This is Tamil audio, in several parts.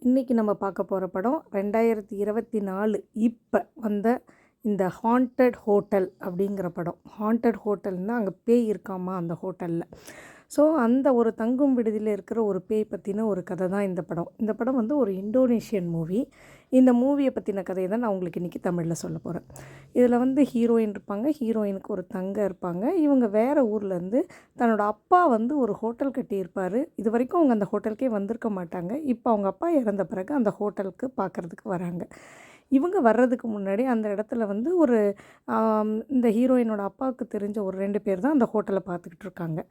இன்றைக்கி நம்ம பார்க்க போகிற படம் 2024 இப்போ வந்த இந்த ஹாண்டட் ஹோட்டல் அப்படிங்கிற படம். ஹாண்டட் ஹோட்டல்னால் அங்கே பேய் இருக்காமா அந்த ஹோட்டலில். ஸோ அந்த ஒரு தங்கும் விடுதியில் இருக்கிற ஒரு பேய் பற்றின ஒரு கதை தான் இந்த படம். இந்த படம் வந்து ஒரு இந்தோனேஷியன் மூவி. இந்த மூவியை பற்றின கதையை தான் நான் உங்களுக்கு இன்றைக்கி தமிழில் சொல்ல போகிறேன். இதில் வந்து ஹீரோயின் இருப்பாங்க, ஹீரோயினுக்கு ஒரு தங்க இருப்பாங்க. இவங்க வேறு ஊர்லேருந்து தன்னோட அப்பா வந்து ஒரு ஹோட்டல் கட்டியிருப்பார். இது வரைக்கும் அவங்க அந்த ஹோட்டலுக்கே வந்திருக்க மாட்டாங்க. இப்போ அவங்க அப்பா இறந்த பிறகு அந்த ஹோட்டலுக்கு பார்க்குறதுக்கு வராங்க. இவங்க வர்றதுக்கு முன்னாடி அந்த இடத்துல வந்து ஒரு இந்த ஹீரோயினோட அப்பாவுக்கு தெரிஞ்ச ஒரு 2 பேர் தான் அந்த ஹோட்டலை பார்த்துக்கிட்டு இருக்காங்க.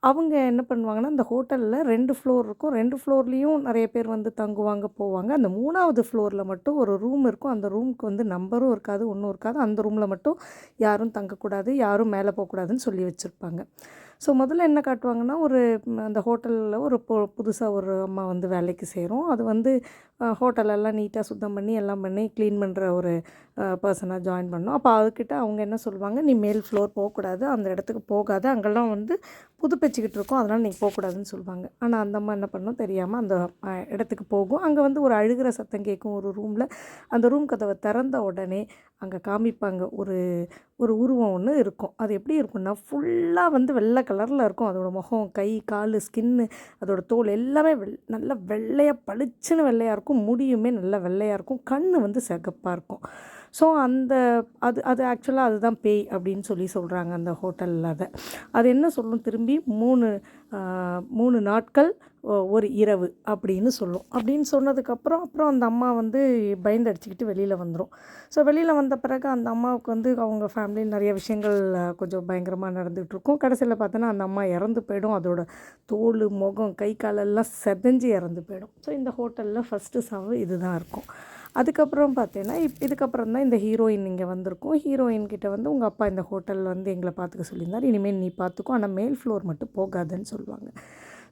அவங்க என்ன பண்ணுவாங்கன்னா, அந்த ஹோட்டலில் 2 ஃப்ளோர் இருக்கும். 2 ஃப்ளோர்லேயும் நிறைய பேர் வந்து தங்குவாங்க, போவாங்க. அந்த 3வது ஃப்ளோரில் மட்டும் ஒரு ரூம் இருக்கும். அந்த ரூமுக்கு வந்து நம்பரும் இருக்காது, ஒன்றும் இருக்காது. அந்த ரூமில் மட்டும் யாரும் தங்கக்கூடாது, யாரும் மேலே போகக்கூடாதுன்னு சொல்லி வச்சுருப்பாங்க. ஸோ முதல்ல என்ன காட்டுவாங்கன்னா, அந்த ஹோட்டலில் ஒரு புதுசாக ஒரு அம்மா வந்து வேலைக்கு சேரும். அது வந்து ஹோட்டலெல்லாம் நீட்டாக சுத்தம் பண்ணி எல்லாம் பண்ணி க்ளீன் பண்ணுற ஒரு பர்சனாக ஜாயின் பண்ணோம். அப்போ அதுக்கிட்ட அவங்க என்ன சொல்லுவாங்க, நீ மேல் ஃப்ளோர் போகக்கூடாது, அந்த இடத்துக்கு போகாத, அங்கெல்லாம் வந்து புதுப்பிச்சுக்கிட்டு இருக்கோம், அதனால் நீ போகக்கூடாதுன்னு சொல்லுவாங்க. ஆனால் அந்த அம்மா என்ன பண்ணோம் தெரியாமல் அந்த இடத்துக்கு போகும். அங்கே வந்து ஒரு அழுகிற சத்தம் கேட்கும் ஒரு ரூமில். அந்த ரூம் கதவை திறந்த உடனே அங்கே காமிப்பாங்க, ஒரு உருவம் ஒன்று இருக்கும். அது எப்படி இருக்கும்னா, ஃபுல்லாக வந்து வெள்ளை கலரில் இருக்கும். அதோடய முகம், கை, கால், ஸ்கின்னு, அதோட தோல் எல்லாமே நல்லா வெள்ளையாக பளிச்சுன்னு வெள்ளையாக இருக்கும். முடியுமே நல்லா வெள்ளையாக இருக்கும். கண் வந்து சிகப்பாக இருக்கும். ஸோ அது ஆக்சுவலாக அதுதான் பேய் அப்படின்னு சொல்கிறாங்க அந்த ஹோட்டலில். அது என்ன சொல்லும், திரும்பி 3 நாட்கள் ஒரு இரவு அப்படின்னு சொல்லும். அப்படின்னு சொன்னதுக்கப்புறம் அந்த அம்மா வந்து பயந்து அடிச்சுக்கிட்டு வெளியில் வந்துடும். ஸோ வெளியில் வந்த பிறகு அந்த அம்மாவுக்கு வந்து அவங்க ஃபேமிலியில் நிறைய விஷயங்கள் கொஞ்சம் பயங்கரமாக நடந்துகிட்ருக்கும். கடைசியில் பார்த்தோன்னா அந்த அம்மா இறந்து போயிடும். அதோட தோல், முகம், கை, காலெல்லாம் செதஞ்சு இறந்து போயிடும். ஸோ இந்த ஹோட்டலில் ஃபஸ்ட்டு சாவு இதுதான் இருக்கும். அதுக்கப்புறம் பார்த்தீங்கன்னா, இதுக்கப்புறம் தான் இந்த ஹீரோயின் இங்கே வந்திருக்கும். ஹீரோயின்கிட்ட வந்து உங்கள் அப்பா இந்த ஹோட்டலில் வந்து எங்களை பார்த்துக்க சொல்லியிருந்தார், இனிமேல் நீ பார்த்துக்கோ, ஆனால் மேல் ஃப்ளோர் மட்டும் போகாதுன்னு சொல்லுவாங்க.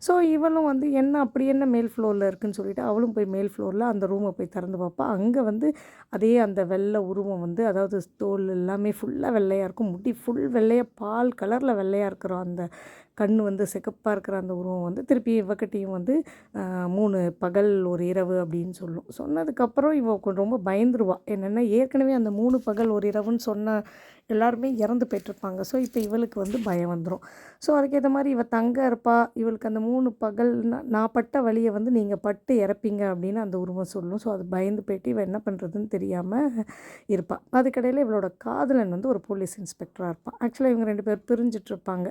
ஸோ இவளும் வந்து அப்படி என்ன மேல் ஃப்ளோரில் இருக்குதுன்னு சொல்லிவிட்டு அவளும் போய் மேல் ஃப்ளோரில் அந்த ரூமை போய் திறந்து பார்ப்பா. அங்கே வந்து அதே அந்த வெள்ளை உருவம் வந்து, அதாவது தோல் எல்லாமே ஃபுல்லாக வெள்ளையாக இருக்கும், முடி ஃபுல் வெள்ளையாக பால் கலரில் வெள்ளையாக இருக்கிற அந்த கண் வந்து சிகப்பாக இருக்கிற அந்த உருவம் வந்து திருப்பி இவக்கிட்டையும் வந்து 3 பகல் ஒரு இரவு அப்படின்னு சொல்லும். சொன்னதுக்கப்புறம் இவ ரொம்ப பயந்துருவா. என்னென்னா, ஏற்கனவே அந்த 3 பகல் ஒரு இரவுன்னு சொன்ன எல்லாருமே இறந்து போய்ட்டுருப்பாங்க. ஸோ இப்போ இவளுக்கு வந்து பயம் வந்துடும். ஸோ அதுக்கேற்ற மாதிரி இவள் தங்க இருப்பா. இவளுக்கு அந்த 3 பகல் நான் பட்ட வழியை வந்து நீங்கள் பட்டு இறப்பீங்க அப்படின்னு அந்த உருவம் சொல்லும். ஸோ அது பயந்து போய்ட்டு இவள் என்ன பண்ணுறதுன்னு தெரியாமல் இருப்பாள். அதுக்கடையில் இவளோட காதலன் வந்து ஒரு போலீஸ் இன்ஸ்பெக்டராக இருப்பான். ஆக்சுவலாக இவங்க 2 பேர் பிரிஞ்சிட்ருப்பாங்க.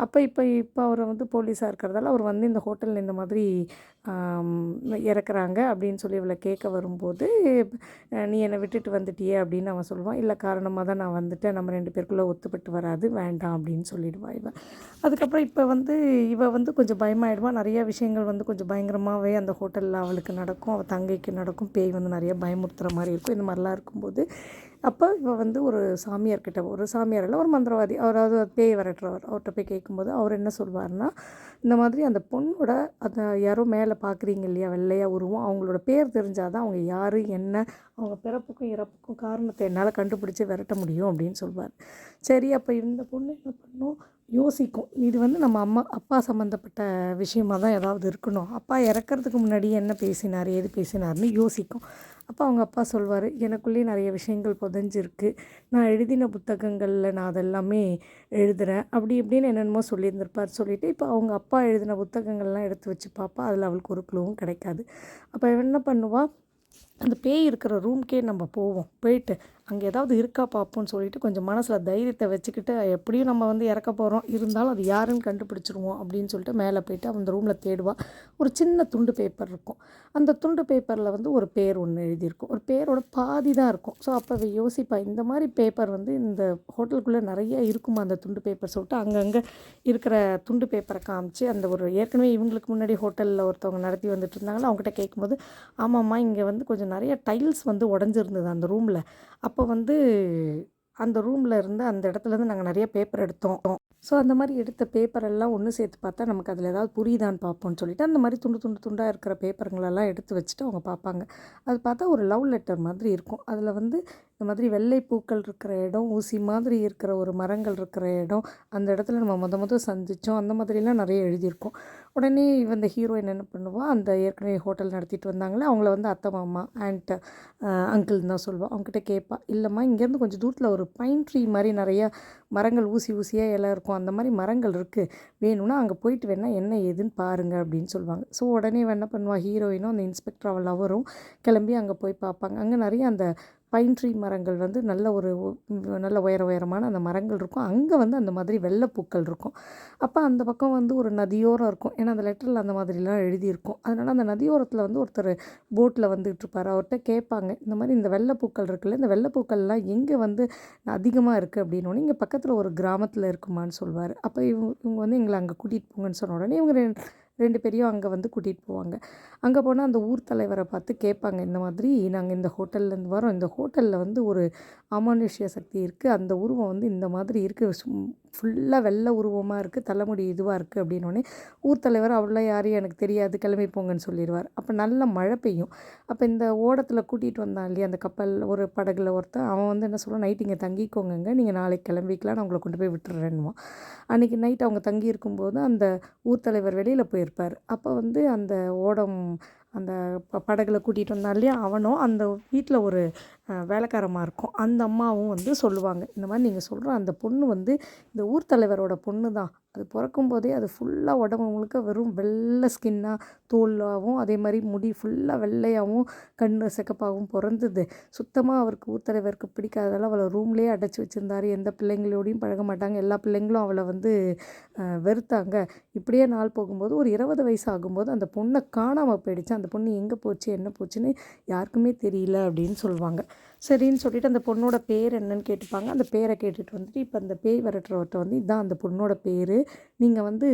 அப்போ இப்போ அவர் வந்து போலீஸாக இருக்கிறதால அவர் வந்து இந்த ஹோட்டலில் இந்த மாதிரி இறக்குறாங்க அப்படின்னு சொல்லி இவளை கேட்க வரும்போது, நீ என்னை விட்டுட்டு வந்துட்டியே அப்படின்னு அவன் சொல்லுவான். இல்லை, காரணமாக தான் நான் வந்துட்டேன், நம்ம 2 பேருக்குள்ளே ஒத்துப்பட்டு வராது, வேண்டாம் அப்படின்னு சொல்லிடுவா இவன். அதுக்கப்புறம் இப்போ வந்து இவள் வந்து கொஞ்சம் பயமாயிடுவா. நிறைய விஷயங்கள் வந்து கொஞ்சம் பயங்கரமாகவே அந்த ஹோட்டலில் அவளுக்கு நடக்கும், அவள் தங்கைக்கு நடக்கும். பேய் வந்து நிறைய பயமுறுத்துகிற மாதிரி இருக்கும். இந்த மாதிரிலாம் இருக்கும்போது அப்போ இவள் வந்து ஒரு சாமியார்கிட்ட, ஒரு சாமியார் இல்லை, ஒரு மந்திரவாதி, அவராவது பேய் விரட்டுறவர், அவர்கிட்ட போய் கேட்கும்போது அவர் என்ன சொல்வார்னா, இந்த மாதிரி அந்த பொண்ணோட அந்த யாரோ மேலே பார்க்குறீங்க இல்லையா வெள்ளையாக உருவம், அவங்களோட பேர் தெரிஞ்சால் தான் அவங்க யார் என்ன, அவங்க பிறப்புக்கும் இறப்புக்கும் காரணத்தை என்னால் கண்டுபிடிச்சி விரட்ட முடியும் அப்படின்னு சொல்வார். சரி, அப்போ இந்த பொண்ணு என்ன பண்ணும், யோசிக்கும், இது வந்து நம்ம அப்பா சம்மந்தப்பட்ட விஷயமாக தான் ஏதாவது இருக்கணும், அப்பா இறக்கிறதுக்கு முன்னாடி என்ன பேசினார், ஏது பேசினார்னு யோசிக்கும். அப்போ அவங்க அப்பா சொல்வார், எனக்குள்ளேயே நிறைய விஷயங்கள் புதைஞ்சிருக்கு, நான் எழுதின புத்தகங்களில் நான் அதெல்லாமே எழுதுகிறேன், அப்படி இப்படின்னு என்னென்னமோ சொல்லியிருந்திருப்பார். சொல்லிவிட்டு இப்போ அவங்க அப்பா எழுதின புத்தகங்கள்லாம் எடுத்து வச்சு பார்ப்பா. அதில் அவளுக்கு ஒரு க்ளூவும் கிடைக்காது. அப்போ என்ன பண்ணுவாள், அந்த பேய் இருக்கிற ரூம்க்கே நம்ம போயிட்டு அங்கே ஏதாவது இருக்கா பார்ப்போம்னு சொல்லிட்டு கொஞ்சம் மனசில் தைரியத்தை வச்சுக்கிட்டு, எப்படியும் நம்ம வந்து இறக்க போகிறோம், இருந்தாலும் அது யாருன்னு கண்டுபிடிச்சிருவோம் அப்படின்னு சொல்லிட்டு மேலே போய்ட்டு அந்த ரூமில் தேடுவாள். ஒரு சின்ன துண்டு பேப்பர் இருக்கும். அந்த துண்டு பேப்பரில் வந்து ஒரு பேர் ஒன்று எழுதியிருக்கும். ஒரு பேரோட பாதி தான் இருக்கும். ஸோ அப்போ யோசிப்பா, இந்த மாதிரி பேப்பர் வந்து இந்த ஹோட்டலுக்குள்ளே நிறைய இருக்குமா அந்த துண்டு பேப்பர் சொல்லிட்டு அங்கங்கே இருக்கிற துண்டு பேப்பரை காமிச்சு, அந்த ஒரு ஏற்கனவே இவங்களுக்கு முன்னாடி ஹோட்டலில் ஒருத்தவங்க நடத்தி வந்துட்டு இருந்தாங்களா, அவங்ககிட்ட கேட்கும்போது, ஆமாம்மா இங்கே வந்து கொஞ்சம் நிறைய டைல்ஸ் வந்து உடஞ்சிருந்தது அந்த ரூமில், அப்போ வந்து அந்த ரூமில் இருந்து அந்த இடத்துலேருந்து நாங்கள் நிறைய பேப்பர் எடுத்தோம். ஸோ அந்த மாதிரி எடுத்த பேப்பரெல்லாம் ஒன்று சேர்த்து பார்த்தா நமக்கு அதில் ஏதாவது புரியுதான்னு பார்ப்போம்னு சொல்லிட்டு அந்த மாதிரி துண்டாக இருக்கிற பேப்பருங்களெல்லாம் எடுத்து வச்சுட்டு அவங்க பார்ப்பாங்க. அது பார்த்தா ஒரு லவ் லெட்டர் மாதிரி இருக்கும். அதில் வந்து இந்த மாதிரி வெள்ளை பூக்கள் இருக்கிற இடம், ஊசி மாதிரி இருக்கிற ஒரு மரங்கள் இருக்கிற இடம், அந்த இடத்துல நம்ம மொத சந்தித்தோம். அந்த மாதிரிலாம் நிறைய எழுதியிருக்கோம். உடனே இந்த ஹீரோயின் என்ன பண்ணுவா, அந்த ஏற்கனவே ஹோட்டல் நடத்திட்டு வந்தாங்களே அவங்கள வந்து அத்தை, மாமா, ஆண்ட், அங்கிள்னு தான் சொல்லுவாள். அவங்ககிட்ட கேட்பா, இல்லைம்மா இங்கேருந்து கொஞ்சம் தூரத்தில் ஒரு பைன் ட்ரீ மாதிரி நிறையா மரங்கள் ஊசி ஊசியாக இலை இருக்கும், அந்த மாதிரி மரங்கள் இருக்குது, வேணும்னா அங்கே போயிட்டு வேணால் என்ன ஏதுன்னு பாருங்க அப்படின்னு சொல்லுவாங்க. ஸோ உடனே என்ன பண்ணுவாள் ஹீரோயினும் அந்த இன்ஸ்பெக்டர் அவள் லவரும் கிளம்பி அங்கே போய் பார்ப்பாங்க. அங்கே நிறைய அந்த பைன் ட்ரீ மரங்கள் வந்து நல்ல ஒரு நல்ல உயரமான அந்த மரங்கள் இருக்கும். அங்கே வந்து அந்த மாதிரி வெள்ளைப்பூக்கள் இருக்கும். அப்போ அந்த பக்கம் வந்து ஒரு நதியோரம் இருக்கும். ஏன்னா அந்த லெட்டரில் அந்த மாதிரிலாம் எழுதியிருக்கும். அதனால் அந்த நதியோரத்தில் வந்து ஒருத்தர் போட்டில் வந்துகிட்டு இருப்பார். அவர்கிட்ட கேட்பாங்க, இந்த மாதிரி இந்த வெள்ளைப்பூக்கள் இருக்குல்ல, இந்த வெள்ளைப்பூக்கள்லாம் எங்கே வந்து அதிகமாக இருக்குது அப்படின்னோடனே, இங்கே பக்கத்தில் ஒரு கிராமத்தில் இருக்குமான்னு சொல்வார். அப்போ இவங்க வந்து எங்களை அங்கே கூட்டிகிட்டு போங்கன்னு சொன்ன உடனே இவங்க ரெண்டு பேரையும் அங்கே வந்து கூட்டிகிட்டு போவாங்க. அங்கே போனால் அந்த ஊர் தலைவரை பார்த்து கேட்பாங்க, இந்த மாதிரி நாங்கள் இந்த ஹோட்டல்லேருந்து வரோம், இந்த ஹோட்டலில் வந்து ஒரு அமானுஷ்ய சக்தி இருக்குது, அந்த உருவம் வந்து இந்த மாதிரி இருக்குது, ஃபுல்லாக வெள்ளை உருவமாக இருக்குது, தலைமுடி இதுவாக இருக்குது அப்படின்னோடனே ஊர் தலைவர் அவ்வளோ யாரையும் எனக்கு தெரியாது, கிளம்பி போங்கன்னு சொல்லிடுவார். அப்போ நல்ல மழை பெய்யும். அப்போ இந்த ஓடத்தில் கூட்டிகிட்டு வந்தான் இல்லையா அந்த கப்பல், ஒரு படகுல ஒருத்தன், அவன் வந்து என்ன சொல்லுவான், நைட் இங்கே தங்கிக்கோங்க, நீங்கள் நாளைக்கு கிளம்பிக்கலாம், நான் உங்களை கொண்டு போய் விட்டுறேன்னுவான். அன்றைக்கி நைட் அவங்க தங்கி இருக்கும்போது அந்த ஊர் தலைவர் வெளியில் போயிருப்பார். அப்போ வந்து அந்த ஓடம் அந்த படகுல கூட்டிகிட்டு வந்தான் இல்லையா, அவனும் அந்த வீட்டில் ஒரு வேலைக்காரமாக இருக்கும், அந்த அம்மாவும் வந்து சொல்லுவாங்க, இந்த மாதிரி நீங்கள் சொல்கிற அந்த பொண்ணு வந்து இந்த ஊர் தலைவரோட பொண்ணு தான், அது பிறக்கும்போதே அது ஃபுல்லாக உடம்பு முழுக்க வெறும் வெள்ளை ஸ்கின்னாக தோலாகவும், அதே மாதிரி முடி ஃபுல்லாக வெள்ளையாகவும் கண் சிகப்பாகவும் பிறந்தது. சுத்தமாக அவருக்கு ஊர் தலைவருக்கு பிடிக்காததால் அவளை ரூம்லேயே அடைச்சி வச்சுருந்தார். எந்த பிள்ளைங்களோடையும் பழக மாட்டாங்க, எல்லா பிள்ளைங்களும் அவளை வந்து வெறுத்தாங்க. இப்படியே நாள் போகும்போது ஒரு 20 வயசு ஆகும்போது அந்த பொண்ணை காணாமல் போயிடுச்சு. அந்த பொண்ணு எங்கே போச்சு என்ன போச்சுன்னு யாருக்குமே தெரியல அப்படின்னு சொல்லுவாங்க. சரின்னு சொல்லிட்டு அந்த பொண்ணோட பேர் என்னன்னு கேட்டுப்பாங்க. அந்த பேரை கேட்டுட்டு வந்துட்டு, இப்போ அந்த பேய் விரட்டுறவர்கிட்ட வந்து இதான் அந்த பொண்ணோட பேர், நீங்கள் வந்து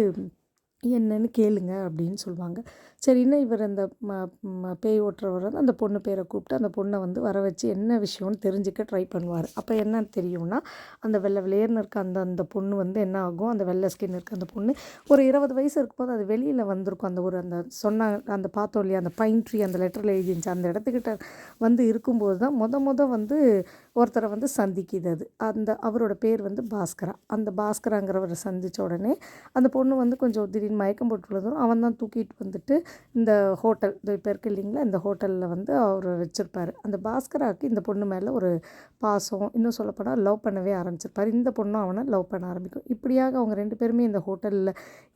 என்னன்னு கேளுங்க அப்படின்னு சொல்லுவாங்க. சரின்னு இவர் அந்த பேய் ஓட்டுறவர் வந்து அந்த பொண்ணு பேரை கூப்பிட்டு அந்த பொண்ணை வந்து வர வச்சு என்ன விஷயம்னு தெரிஞ்சுக்க ட்ரை பண்ணுவார். அப்போ என்ன தெரியும்னா, அந்த வெள்ளை வெளியேர்னு இருக்க அந்த அந்த பொண்ணு வந்து என்ன ஆகும், அந்த வெள்ளை ஸ்கின் இருக்க அந்த பொண்ணு ஒரு 20 வயசு இருக்கும்போது அது வெளியில் வந்திருக்கும். அந்த ஒரு அந்த சொன்ன அந்த பார்த்தோம் இல்லையா அந்த பைன் ட்ரீ அந்த லெட்டரில் எழுதிருந்துச்சு, அந்த இடத்துக்கிட்ட வந்து இருக்கும்போது தான் வந்து ஒருத்தரை வந்து சந்திக்குது. அது அவரோட பேர் வந்து பாஸ்கரா. அந்த பாஸ்கராங்கிறவரை சந்தித்த உடனே அந்த பொண்ணு வந்து கொஞ்சம் திடீர்னு மயக்கம் போட்டு விழுந்துடும். அவன் தான் தூக்கிட்டு வந்துட்டு இந்த ஹோட்டல் இப்போ இருக்குது இல்லைங்களா, இந்த ஹோட்டலில் வந்து அவர் வச்சுருப்பார். அந்த பாஸ்கராவுக்கு இந்த பொண்ணு மேலே ஒரு பாசம், இன்னும் சொல்லப்போனால் லவ் பண்ணவே ஆரம்பிச்சிருப்பார். இந்த பொண்ணும் அவனை லவ் பண்ண ஆரம்பிக்கும். இப்படியாக அவங்க 2 பேருமே இந்த ஹோட்டலில்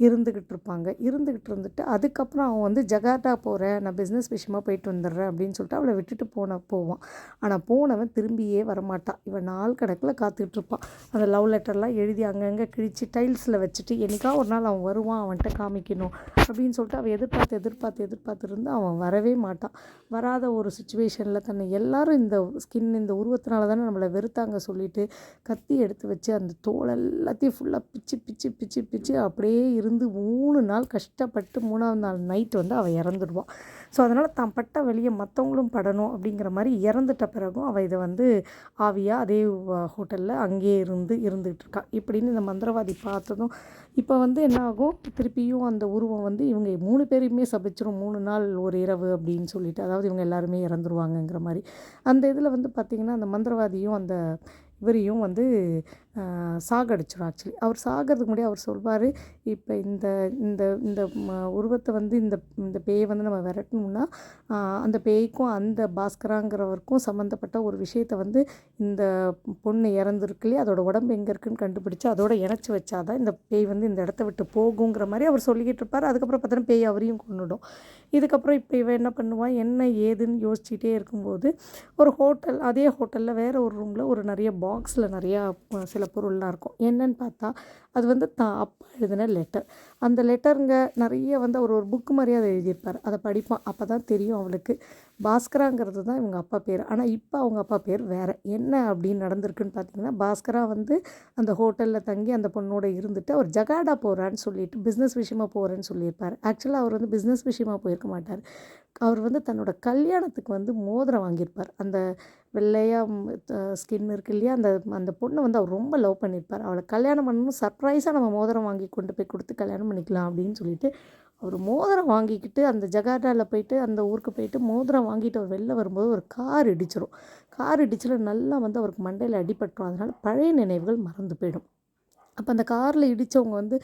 இருந்துக்கிட்டு இருந்துட்டு அதுக்கப்புறம் அவன் வந்து ஜகார்த்தா போகிறேன், நான் பிஸ்னஸ் விஷயமாக போயிட்டு வந்துடுறேன் அப்படின்னு சொல்லிட்டு அவளை விட்டுட்டு போவான். ஆனால் போனவன் திரும்பியே வரமாட்டான். இவன் நாள் கணக்கில் காத்துக்கிட்டு இருப்பான். அந்த லவ் லெட்டர்லாம் எழுதி அங்கங்கே கிழித்து டைல்ஸில் வச்சுட்டு என்னைக்கா ஒரு நாள் அவன் வருவான், அவன்கிட்ட காமிக்கணும் அப்படின்னு சொல்லிட்டு அவன் எதிர்பார்த்து இருந்து அவன் வரவே மாட்டான். வராத ஒரு சுச்சுவேஷனில் தன்னை எல்லாரும் இந்த உருவத்தினால தானே நம்மளை வெறுத்தாங்க சொல்லிட்டு கத்தி எடுத்து வச்சு அந்த தோல் எல்லாத்தையும் ஃபுல்லாக பிச்சு அப்படியே இருந்து 3 நாள் கஷ்டப்பட்டு 3ஆவது நாள் நைட் வந்து அவள் இறந்துடுவான். ஸோ அதனால் தான் பட்ட வெளியே மற்றவங்களும் படணும் அப்படிங்கிற மாதிரி இறந்துட்ட பிறகும் அவள் இதை வந்து ஆவியாக அதே ஹோட்டலில் அங்கேயே இருந்துகிட்டு இருக்கா. இப்படின்னு இந்த மந்திரவாதி பார்த்ததும் இப்போ வந்து என்ன ஆகும், திருப்பியும் அந்த உருவம் வந்து இவங்க 3 பேரையுமே சபிச்சிரும், 3 நாள் ஒரு இரவு அப்படின்னு சொல்லிட்டு, அதாவது இவங்க எல்லாருமே இறந்துருவாங்கங்கிற மாதிரி. அந்த இதில் வந்து பார்த்திங்கன்னா அந்த மந்திரவாதியும் அந்த இவரையும் வந்து சாகடிச்சிடும். ஆக்சுவலி அவர் சாகிறதுக்கு முன்னாடி அவர் சொல்வார், இப்போ இந்த இந்த இந்த உருவத்தை வந்து இந்த பேயை வந்து நம்ம விரட்டணும்னா அந்த பேய்க்கும் அந்த பாஸ்கராங்கிறவருக்கும் சம்மந்தப்பட்ட ஒரு விஷயத்தை வந்து இந்த பொண்ணு இறந்துருக்குலையே அதோட உடம்பு எங்கே இருக்குன்னு கண்டுபிடிச்சி அதோட இணைச்சி வச்சாதான் இந்த பேய் வந்து இந்த இடத்த விட்டு போகுங்கிற மாதிரி அவர் சொல்லிக்கிட்டு இருப்பார். அதுக்கப்புறம் பார்த்தோன்னா பேய் அவரையும் கொன்னுடும். இதுக்கப்புறம் இப்போ இவன் என்ன பண்ணுவான், என்ன ஏதுன்னு யோசிச்சுட்டே இருக்கும்போது ஒரு ஹோட்டல், அதே ஹோட்டலில் வேறு ஒரு ரூமில் ஒரு நிறைய பாக்ஸில் நிறையா சில பொருள்லாம் இருக்கும். என்னன்னு பார்த்தா அது வந்து தான் அப்பா எழுதின லெட்டர். அந்த லெட்டருங்க நிறைய வந்து அவர் ஒரு புக்கு மாதிரியே அதை எழுதியிருப்பார். அதை படிப்பான். அப்போ தான் தெரியும் அவளுக்கு பாஸ்கராங்கிறது தான் இவங்க அப்பா பேர். ஆனால் இப்போ அவங்க அப்பா பேர் வேறு. என்ன அப்படின்னு நடந்திருக்குன்னு பார்த்தீங்கன்னா, பாஸ்கரா வந்து அந்த ஹோட்டலில் தங்கி அந்த பொண்ணோட இருந்துட்டு அவர் ஜகார்த்தா போகிறான்னு சொல்லிட்டு பிஸ்னஸ் விஷயமா போகிறேன்னு சொல்லியிருப்பார். ஆக்சுவலாக அவர் வந்து பிஸ்னஸ் விஷயமா போயிருக்க மாட்டார், அவர் வந்து தன்னோட கல்யாணத்துக்கு வந்து மோதிரம் வாங்கியிருப்பார். அந்த வெள்ளையா ஸ்கின் இருக்கு இல்லையா, அந்த அந்த பொண்ணை வந்து அவர் ரொம்ப லவ் பண்ணியிருப்பார். அவளை கல்யாணம் பண்ணணும், சர்ப்ரைஸாக நம்ம மோதிரம் வாங்கி கொண்டு போய் கொடுத்து கல்யாணம் பண்ணிக்கலாம் அப்படின்னு சொல்லிட்டு அவர் மோதிரம் வாங்கிக்கிட்டு அந்த ஜகார்டாவில் போயிட்டு அந்த ஊருக்கு போயிட்டு மோதிரம் வாங்கிட்டு அவர் வெளில வரும்போது ஒரு கார் இடிச்சிடும். கார் இடிச்சில் நல்லா வந்து அவருக்கு மண்டையில் அடிபட்டுரும். அதனால் பழைய நினைவுகள் மறந்து போயிடும். அப்போ அந்த காரில் இடித்தவங்க வந்து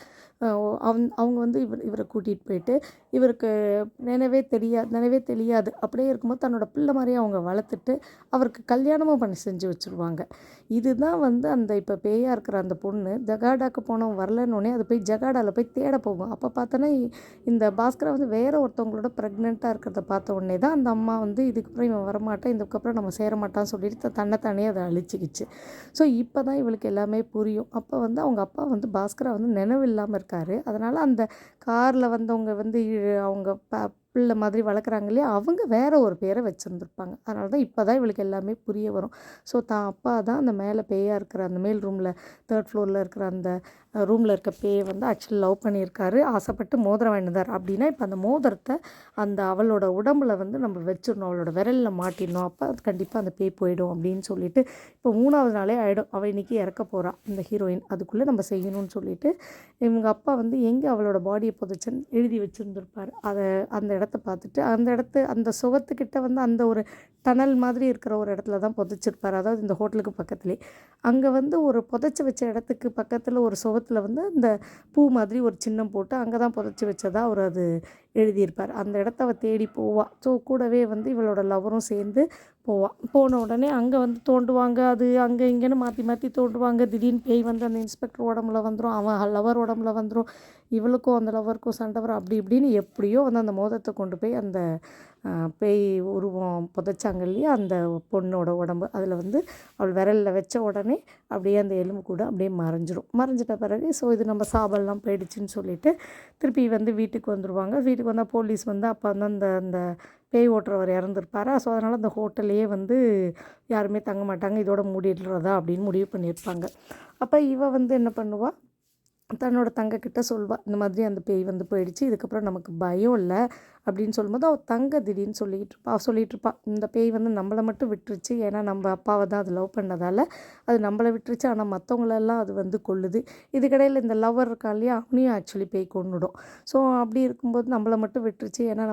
அவங்க வந்து இவரை கூட்டிகிட்டு போயிட்டு இவருக்கு நினைவே தெரியாது அப்படியே இருக்கும்போது தன்னோட பிள்ளை மாதிரியே அவங்க வளர்த்துட்டு அவருக்கு கல்யாணமும் பண்ணி செஞ்சு வச்சுருவாங்க. இதுதான் வந்து அந்த இப்போ பேயாக இருக்கிற அந்த பொண்ணு ஜகாடாக்கு போனவன் வரலன்னொடனே அது போய் ஜகாடாவில் போய் தேட போகும். அப்போ பார்த்தோன்னா இந்த பாஸ்கரா வந்து வேறு ஒருத்தவங்களோட ப்ரெக்னெண்ட்டாக இருக்கிறத பார்த்த உடனே தான் அந்த அம்மா வந்து இதுக்கப்புறம் இவன் வரமாட்டான், இதுக்கப்புறம் நம்ம சேரமாட்டான்னு சொல்லிட்டு தன்னைத்தானே அதை அழிச்சிக்கிச்சு. ஸோ இப்போ தான் இவளுக்கு எல்லாமே புரியும். அப்போ வந்து அவங்க அப்பா வந்து பாஸ்கரா வந்து நினைவு இல்லாமல் இருக்கார். அதனால் அந்த காரில் வந்தவங்க வந்து அவங்க பிள்ளை மாதிரி வளர்க்குறாங்க இல்லையா, அவங்க வேறு ஒரு பேரை வச்சுருந்துருப்பாங்க. அதனால தான் இப்போ தான் இவளுக்கு எல்லாமே புரிய வரும். ஸோ தான் அப்பா தான் அந்த மேலே பேயாக இருக்கிற அந்த மேல் ரூமில் 3rd ஃப்ளோரில் இருக்கிற அந்த ரூமில் இருக்க பேயை வந்து ஆக்சுவலி லவ் பண்ணியிருக்காரு, ஆசைப்பட்டு மோதிரம் வாங்கினார். அப்படின்னா இப்போ அந்த மோதிரத்தை அந்த அவளோட உடம்புல வந்து நம்ம வச்சிடணும், அவளோட விரலில் மாட்டிடணும், அப்போ அது கண்டிப்பாக அந்த பேய் போயிடும் அப்படின்னு சொல்லிட்டு இப்போ 3வது நாளே ஆகிடும். அவள் இன்றைக்கி இறக்க போகிறா இந்த ஹீரோயின், அதுக்குள்ளே நம்ம செய்யணும்னு சொல்லிட்டு இவங்க அப்பா வந்து எங்கே அவளோட பாடியை புதைச்சன்னு எழுதி வச்சுருந்துருப்பார். அந்த இடத்த பார்த்துட்டு அந்த சுவத்துக்கிட்ட வந்து அந்த ஒரு டனல் மாதிரி இருக்கிற ஒரு இடத்துல தான் புதைச்சிருப்பார். அதாவது இந்த ஹோட்டலுக்கு பக்கத்துலேயே அங்கே வந்து ஒரு புதைச்சி வச்ச இடத்துக்கு பக்கத்தில் ஒரு சுவத்தில் வந்து அந்த பூ மாதிரி ஒரு சின்னம் போட்டு அங்கே தான் புதைச்சி வச்சதா அவர் அது எழுதியிருப்பார். அந்த இடத்த அவள் தேடி போவாள். ஸோ கூடவே வந்து இவளோட லவரும் சேர்ந்து போவாள். போன உடனே அங்கே வந்து தோண்டுவாங்க, அது அங்கே இங்கேன்னு மாற்றி மாற்றி தோண்டுவாங்க. திடீர்னு பேய் வந்து அந்த இன்ஸ்பெக்டர் உடம்புல வந்துடும், அவன் லவர் உடம்புல வந்துடும், இவளுக்கும் அந்த லவருக்கும் சண்டை வரும். அப்படி இப்படின்னு எப்படியோ வந்து அந்த மோதிரத்தை கொண்டு போய் அந்த பேய் உருவம் புதைச்சாங்க இல்லையா அந்த பொண்ணோட உடம்பு, அதில் வந்து அவள் விரலில் வச்ச உடனே அப்படியே அந்த எலும்பு கூட அப்படியே மறைஞ்சிட்ட பிறகு ஸோ இது நம்ம சாபெல்லாம் போயிடுச்சுன்னு சொல்லிட்டு திருப்பி வந்து வீட்டுக்கு வந்துடுவாங்க. வீட்டுக்கு வந்தால் போலீஸ் வந்து அப்போ வந்து அந்த அந்த பேய் ஓட்டுறவர் இறந்துருப்பாரா. ஸோ அதனால் அந்த ஹோட்டல்லையே வந்து யாருமே தங்க மாட்டாங்க, இதோட மூடிடுறதா அப்படின்னு முடிவு பண்ணியிருப்பாங்க. அப்போ இவ வந்து என்ன பண்ணுவாள், தன்னோட தங்கக்கிட்ட சொல்வாள், இந்த மாதிரி அந்த பேய் வந்து போயிடுச்சு, இதுக்கப்புறம் நமக்கு பயம் இல்லை அப்படின்னு சொல்லும்போது அவள் தங்க திடீர்னு சொல்லிகிட்ருப்பா இந்த பேய் வந்து நம்மளை மட்டும் விட்டுருச்சு, ஏன்னா நம்ம அப்பாவை தான் அது லவ் பண்ணதால் அது நம்மளை விட்டுருச்சு, ஆனால் மற்றவங்களெல்லாம் அது வந்து கொல்லுது. இதுக்கிடையில் இந்த லவ்வர் இருக்கா இல்லையா, அவனையும் ஆக்சுவலி பேய் கொன்னுடும். ஸோ அப்படி இருக்கும்போது நம்மளை மட்டும் விட்டுருச்சு, ஏன்னா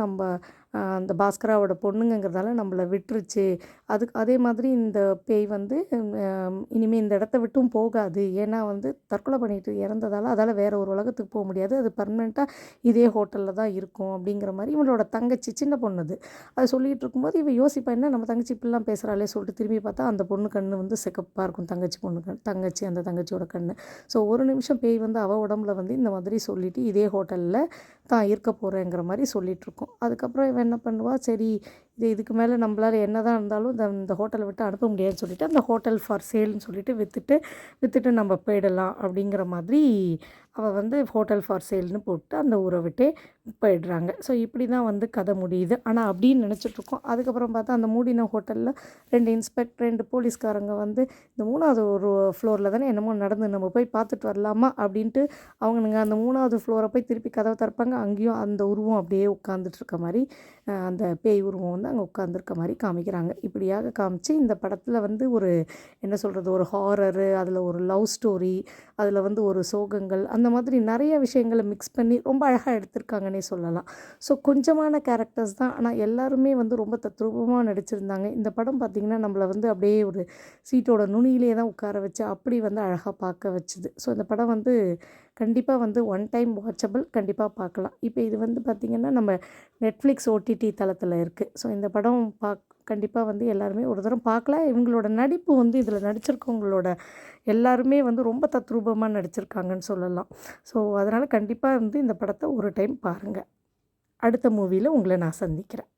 நம்ம அந்த பாஸ்கராவோட பொண்ணுங்கிறதால நம்மளை விட்டுருச்சு. அதே மாதிரி இந்த பேய் வந்து இனிமேல் இந்த இடத்த விட்டும் போகாது, ஏன்னா வந்து தற்கொலை பண்ணிட்டு இறந்ததால் அதால் வேறு ஒரு உலகத்துக்கு போக முடியாது, அது பர்மனெண்ட்டாக இதே ஹோட்டலில் தான் இருக்கும் அப்படிங்கிற மாதிரி இவனோட தங்கச்சி சின்ன பொண்ணுது அது சொல்லிகிட்டு இருக்கும்போது இவன் யோசிப்பா, என்ன நம்ம தங்கச்சி இப்படிலாம் பேசுகிறாளே சொல்லிட்டு திரும்பி பார்த்தா அந்த பொண்ணு கண்ணு வந்து சிகப்பாக இருக்கும், அந்த தங்கச்சியோட கண்ணு. ஸோ ஒரு நிமிஷம் பேய் வந்து அவள் உடம்புல வந்து இந்த மாதிரி சொல்லிவிட்டு இதே ஹோட்டலில் தான் இருக்க போகிறேங்கிற மாதிரி சொல்லிகிட்ருக்கோம். அதுக்கப்புறம் இவன் என்ன பண்ணுவாள், சரி இதுக்கு மேலே நம்மளால் என்ன தான் இருந்தாலும் இந்த ஹோட்டலை விட்டு அனுப்ப முடியாதுன்னு சொல்லிவிட்டு அந்த ஹோட்டல் ஃபார் சேல்னு சொல்லிட்டு விற்றுட்டு நம்ம போயிடலாம் அப்படிங்கிற மாதிரி அவள் வந்து ஹோட்டல் ஃபார் சேல்னு போட்டு அந்த ஊரை விட்டே போயிடுறாங்க. ஸோ இப்படி தான் வந்து கதை முடியுது. ஆனால் அப்படின்னு நினச்சிட்ருக்கோம். அதுக்கப்புறம் பார்த்தா அந்த மூடின ஹோட்டலில் 2 போலீஸ்காரங்க வந்து இந்த 3வது ஒரு ஃப்ளோரில் தானே என்னமோ நடந்து, நம்ம போய் பார்த்துட்டு வரலாமா அப்படின்ட்டு அவனுங்க அந்த 3வது ஃப்ளோரை போய் திருப்பி கதவை திறப்பாங்க. அங்கேயும் அந்த உருவம் அப்படியே உட்காந்துட்ருக்க மாதிரி அந்த பேய் உருவம் வந்து அங்கே உட்காந்துருக்க மாதிரி காமிக்கிறாங்க. இப்படியாக காமிச்சு இந்த படத்தில் வந்து ஒரு என்ன சொல்கிறது, ஒரு ஹாரரு, அதில் ஒரு லவ் ஸ்டோரி, அதில் வந்து ஒரு சோகங்கள், அந்த மாதிரி நிறைய விஷயங்களை மிக்ஸ் பண்ணி ரொம்ப அழகாக எடுத்திருக்காங்கன்னே சொல்லலாம். ஸோ கொஞ்சமான கேரக்டர்ஸ் தான், ஆனால் எல்லாருமே வந்து ரொம்ப தத்ரூபமாக நடிச்சிருந்தாங்க. இந்த படம் பார்த்திங்கன்னா நம்மளை வந்து அப்படியே ஒரு சீட்டோட நுனியிலே தான் உட்கார வச்சு அப்படி வந்து அழகாக பார்க்க வச்சுது. ஸோ இந்த படம் வந்து கண்டிப்பாக வந்து ஒன் டைம் வாட்சபிள், கண்டிப்பாக பார்க்கலாம். இப்போ இது வந்து பார்த்திங்கன்னா நம்ம நெட்ஃப்ளிக்ஸ் ஓடிடி தளத்தில் இருக்குது. ஸோ இந்த படம் கண்டிப்பாக வந்து எல்லாருமே ஒரு தரம் பார்க்கலாம். இவங்களோட நடிப்பு வந்து இதில் நடிச்சிருக்கவங்களோட எல்லாருமே வந்து ரொம்ப தத்ரூபமாக நடிச்சிருக்காங்கன்னு சொல்லலாம். ஸோ அதனால் கண்டிப்பாக வந்து இந்த படத்தை ஒரு டைம் பாருங்கள். அடுத்த மூவியில் உங்களை நான் சந்திக்கிறேன்.